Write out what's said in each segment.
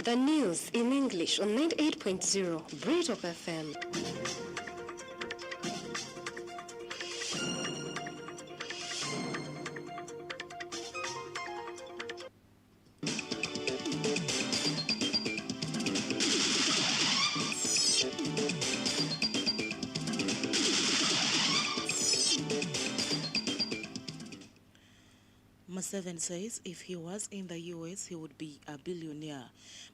The news in English on 98.0 Brit of FM. Museveni says if he was in the US, he would be a billionaire.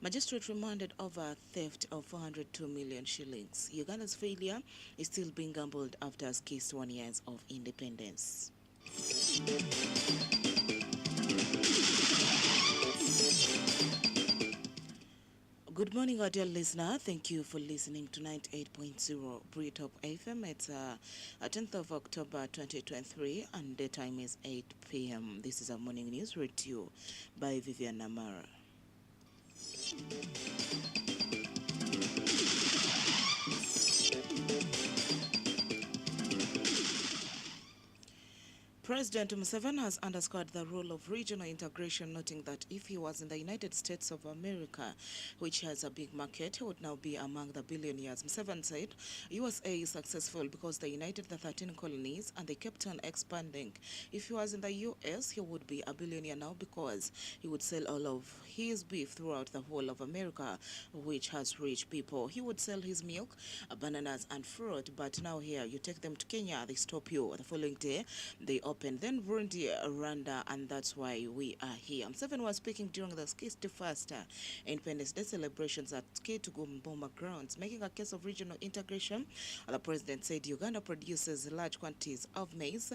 Magistrate remanded over theft of 402 million shillings. Uganda's failure is still being gambled after its kissed 1 year of independence. Good morning, our dear listener. Thank you for listening to 98.0 Britop FM. It's 10th of October 2023 and the time is 8 p.m. This is our morning news read to you by Vivian Namara. President Museveni has underscored the role of regional integration, noting that if he was in the United States of America, which has a big market, he would now be among the billionaires. Museveni said USA is successful because they united the 13 colonies and they kept on expanding. If he was in the US, he would be a billionaire now because he would sell all of his beef throughout the whole of America, which has rich people. He would sell his milk, bananas and fruit, but now here you take them to Kenya, they stop you. The following day, they open, then Burundi, Rwanda, and that's why we are here. Museveni was speaking during the 61st Independence Day celebrations at Mboma grounds, making a case of regional integration. The president said Uganda produces large quantities of maize,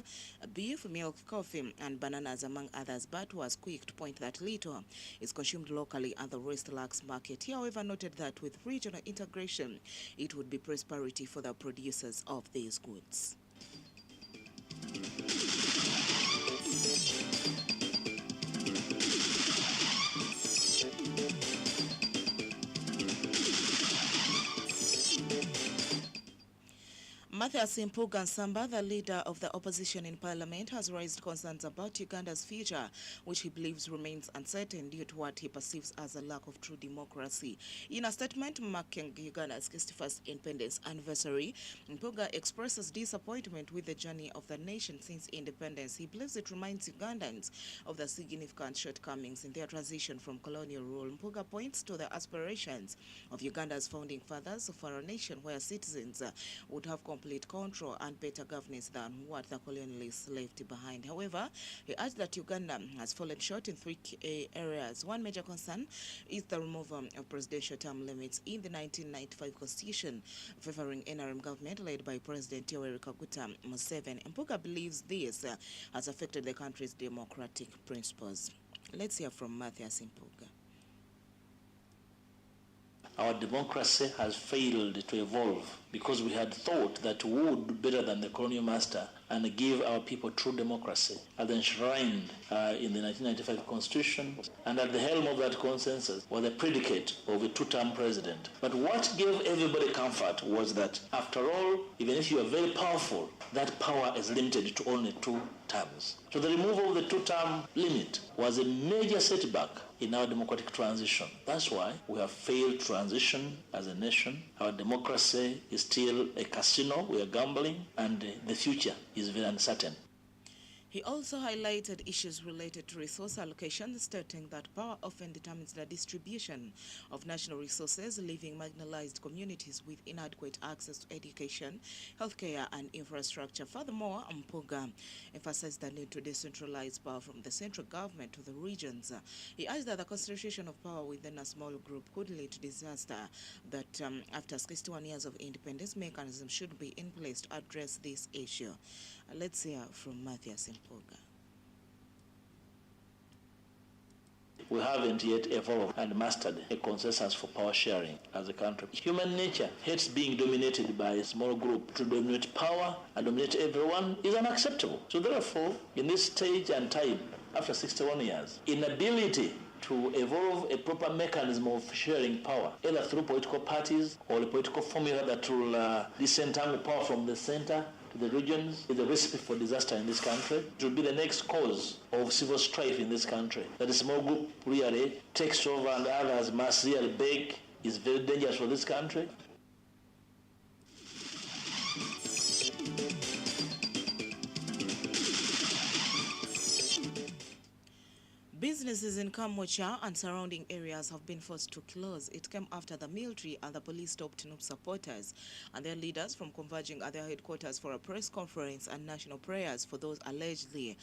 beef, milk, coffee, and bananas, among others, but was quick to point that little is consumed locally and the rest lacks market. He, however, noted that with regional integration, it would be prosperity for the producers of these goods. Mathias Mpuga Nsamba, the leader of the opposition in parliament, has raised concerns about Uganda's future, which he believes remains uncertain due to what he perceives as a lack of true democracy. In a statement marking Uganda's 61st independence anniversary, Mpuga expresses disappointment with the journey of the nation since independence. He believes it reminds Ugandans of the significant shortcomings in their transition from colonial rule. Mpuga points to the aspirations of Uganda's founding fathers for a nation where citizens would have complete control and better governance than what the colonialists left behind. However, he urged that Uganda has fallen short in three key areas. One major concern is the removal of presidential term limits in the 1995 constitution, favoring NRM government led by President Yoweri Kaguta Museveni. Mpuga believes this has affected the country's democratic principles. Let's hear from Mathias Mpuga. Our democracy has failed to evolve because we had thought that we would do better than the colonial master and give our people true democracy, as enshrined in the 1995 Constitution, and at the helm of that consensus was the predicate of a two-term president. But what gave everybody comfort was that, after all, even if you are very powerful, that power is limited to only 2 terms. So the removal of the 2-term limit was a major setback in our democratic transition. That's why we have failed transition as a nation. Our democracy is still a casino, we are gambling, and the future is very uncertain. He also highlighted issues related to resource allocation, stating that power often determines the distribution of national resources, leaving marginalized communities with inadequate access to education, healthcare, and infrastructure. Furthermore, Mpuga emphasized the need to decentralize power from the central government to the regions. He urged that the concentration of power within a small group could lead to disaster, that after 61 years of independence, mechanisms should be in place to address this issue. Let's hear from Mathias Mpuga. We haven't yet evolved and mastered a consensus for power sharing as a country. Human nature hates being dominated by a small group. To dominate power and dominate everyone is unacceptable. So therefore, in this stage and time, after 61 years, inability to evolve a proper mechanism of sharing power, either through political parties or a political formula that will disentangle power from the center, to the regions is a recipe for disaster in this country. It will be the next cause of civil strife in this country. That a small group really takes over and others must really beg is very dangerous for this country. Businesses in Kamocha and surrounding areas have been forced to close. It came after the military and the police stopped NUP supporters and their leaders from converging at their headquarters for a press conference and national prayers for those allegedly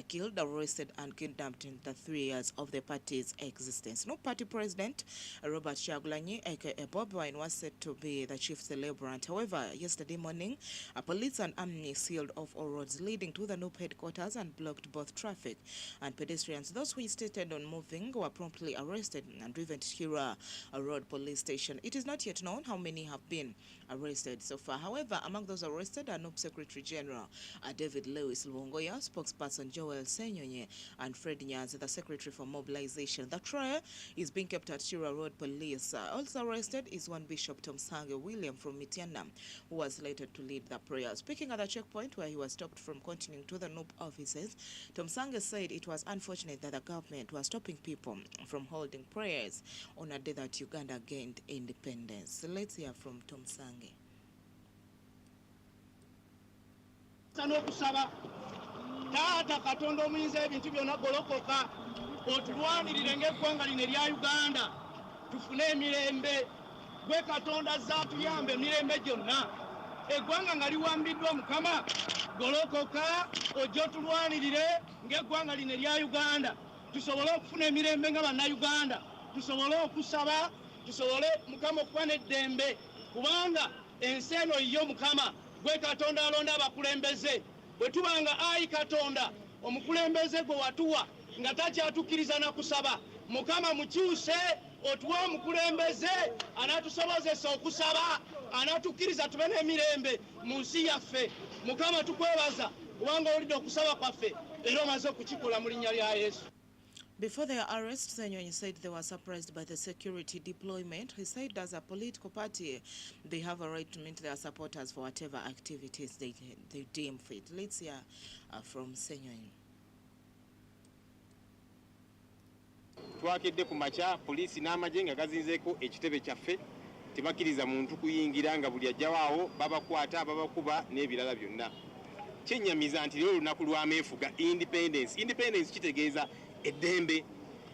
killed, arrested and kidnapped in the 3 years of the party's existence. NUP party president Robert Kyagulanyi, aka Bob Wine, was said to be the chief celebrant. However, yesterday morning, police and army sealed off all roads leading to the NUP headquarters and blocked both traffic and pedestrians. Those who insisted on moving were promptly arrested and driven to Kira Road police station. It is not yet known how many have been arrested so far. However, among those arrested are NUP Secretary General David Lewis Luongoya, spokesperson Joel Senyonye, and Fred Nyanzi, the Secretary for Mobilization. The trial is being kept at Kira Road police. Also arrested is one Bishop Tomsange William from Mitiana, who was later to lead the prayer. Speaking at the checkpoint where he was stopped from continuing to the NUP offices, Tomsange said it was unfortunate that the government was stopping people from holding prayers on a day that Uganda gained independence. So let's hear from Tomsange. Tata katondo muyinza ebintu byonna golokoka otulwanirire ng'eggwanga lino erya Uganda tufune emirembe gwe katonda zaatuyambe emirembe gyonna eggwanga nga liwambiddwa Mukama golokoka ojja otulwanirire ng'eggwanga lino erya Uganda tusobole okufuna emirembe nga bannayuganda tusobole okusaba tusobole Mukama okuba n'eddembe kubanga ensi eno yo Mukama gwe katonda alonda abakulembeze bwe tubanga ayi katonda omukulembeze gwe watuwa nga takyatukkiriza na kusaba Mukama mukyuse otuwa omukulembeze anatusobozesa okusaba anatukkiriza tube n'emirembe mu nsi yaffe Mukama tukwebaza kubanga olidde okusaba kwaffe era omaze okukikola mu linnya lya Yesu. Before their arrest, Senyonyi said they were surprised by the security deployment. He said as a political party, they have a right to meet their supporters for whatever activities they deem fit. Let's hear from Senyonyi. Twakedde ku makya poliisi n'amagye nga gazinzeeko ekitebe kyaffe tebakkiriza muntu kuyingira nga buli ajjawaawo babakwata babakuba n'ebirala byonna. Kyennyamiza nti lero lunaku lw'ameefuga independence kitegeeza eddembe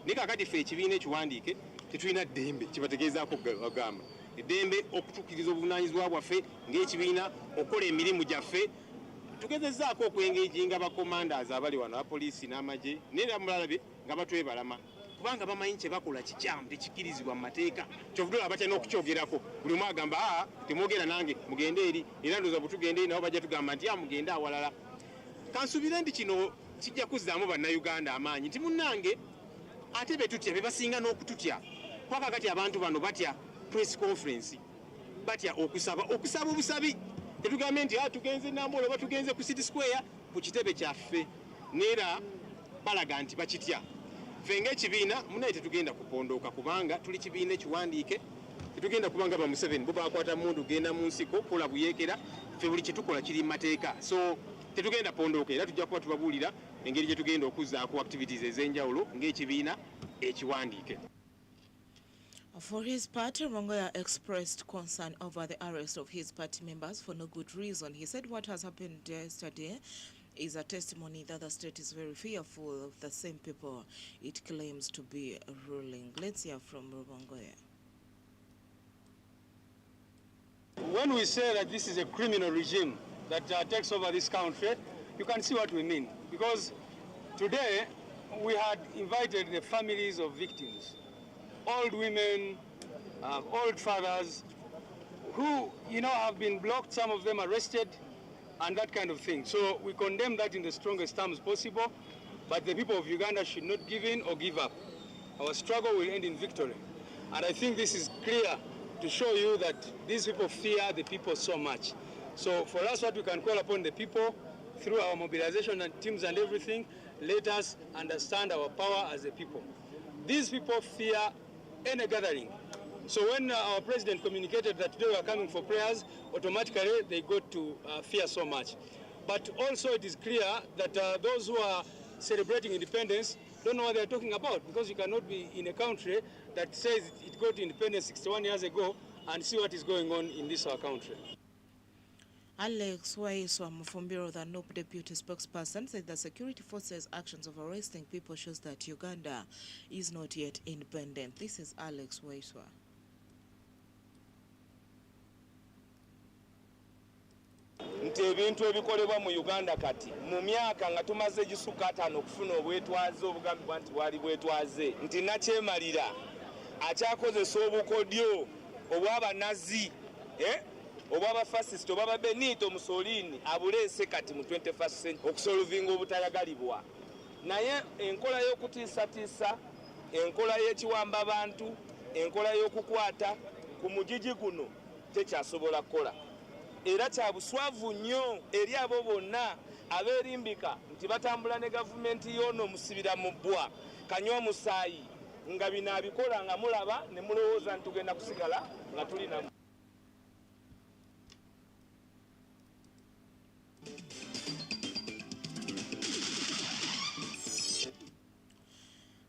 ne kakati ffe ekibiina ekiwandiike tetulina ddembe kibategeezaako bagamba eddembe okutukkiriza obuvunaanyizibwa bwaffe ng'ekibiina okukola emirimu gyaffe tugezezzaako okwengeejinga bacommanders abali wano abapoliisi n'amagye neera mulalabe nga batwebalama kubanga bamanyi kye bakola kikyamu tekikkirizibwa mu mateeka kyovuddala batya n'okukyogerako buli omu agamba temwogera nange mugende eri era ndowooza bwe tugenda eri nabo bajja tugamba nti mugende awalala kansuubire nti kino kijja kuzzaamu bannayuganda amaanyi nti munnange ate be tutya be basinga n'okututya kwaka kati abantu bano batya press conference batya okusaba obusabi tetugambe nti tugenze Namboole oba tugenze ku City Square ku kitebe kyaffe neera balaga nti bakitya ffe ng'ekibiina munaye tetugenda kupondooka kubanga tuli kibiina ekiwandiike tetugenda kubanga ba Museveni bo bakwata mundu genda mu nsiko kola buyeekera ffe buli kye tukola kiri mu mateeka so tetugenda pondooka era tujja kuba tubabuulira engeri gye tugenda okuzzaako activities ez'enjawulo ng'ekibiina ekiwandiike. For his part, Mongoya expressed concern over the arrest of his party members for no good reason. He said what has happened yesterday is a testimony that the state is very fearful of the same people it claims to be ruling. Let's hear from Mongoya. When we say that this is a criminal regime that takes over this country, you can see what we mean. Because today we had invited the families of victims, old women, old fathers, who, have been blocked, some of them arrested, and that kind of thing. So we condemn that in the strongest terms possible, but the people of Uganda should not give in or give up. Our struggle will end in victory. And I think this is clear to show you that these people fear the people so much. So for us, what we can call upon the people through our mobilization and teams and everything, let us understand our power as a people. These people fear any gathering So when our president communicated that today we are coming for prayers, automatically they got to fear so much. But also it is clear that those who are celebrating independence don't know what they're talking about, because you cannot be in a country that says it got independence 61 years ago and see what is going on in this our country. Alex Waiswa Mufumbiro, the NOP deputy spokesperson, said the security forces' actions of arresting people shows that Uganda is not yet independent. This is Alex Waiswa. Nti ebintu ebikolebwa mu Uganda kati mu myaka nga tumaze gisuka 5 okufuna obwetwaze obugambibwa nti bwali bwetwaze nti nakyemalira akyakozesa obukodyo obw'abanazi obw'abafasisiti obw'aba Benito Mussolini abuleese kati mu 21st century okusolvinga obutayagalibwa naye enkola y'okutiisatiisa enkola y'ekiwamba abantu enkola y'okukwata ku mugigi guno tekyasobola kukola era kya buswavu nnyo eri abo bonna abeerimbika nti batambula ne gavumenti y'ono musibira mu bbwa kanywa musaayi nga bino abikola nga mulaba ne mulowooza nti tugenda kusigala nga tuli namu.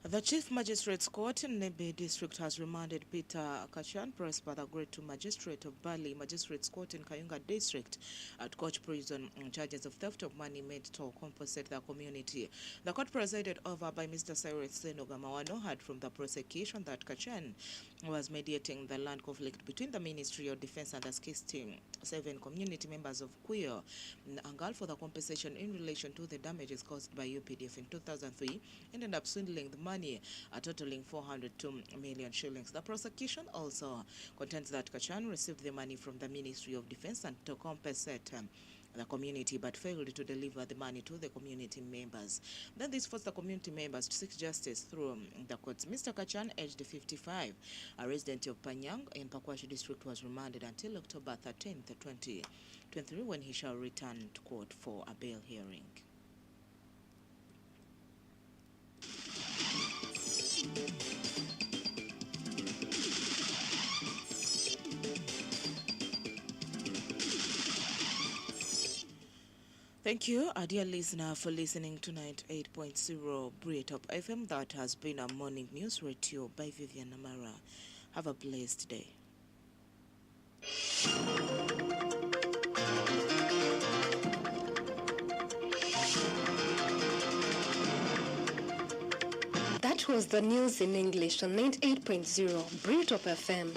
The Chief Magistrate's Court in Nebe District has remanded Peter Kachan, pressed by the Grade 2 Magistrate of Bali Magistrates Court in Kayunga District at Coach Prison on charges of theft of money made to compensate the community. The court presided over by Mr. Cyrus Senogamawano had from the prosecution that Kachan was mediating the land conflict between the Ministry of Defense and the 67 community members of Kuyo Angal for the compensation in relation to the damages caused by UPDF in 2003, and ended up swindling the money totaling 402 million shillings. The prosecution also contends that Kachan received the money from the Ministry of Defense and to compensate the community, but failed to deliver the money to the community members. Then this forced the community members to seek justice through the courts. Mr. Kachan, aged 55, a resident of Panyang in Pakwashi district, was remanded until October 13th, 2023, when he shall return to court for a bail hearing. Thank you, our dear listener, for listening to 98.0 Breatop FM. That has been a morning news radio by Vivian Namara. Have a blessed day. That was the news in English on 98.0 Breatop FM.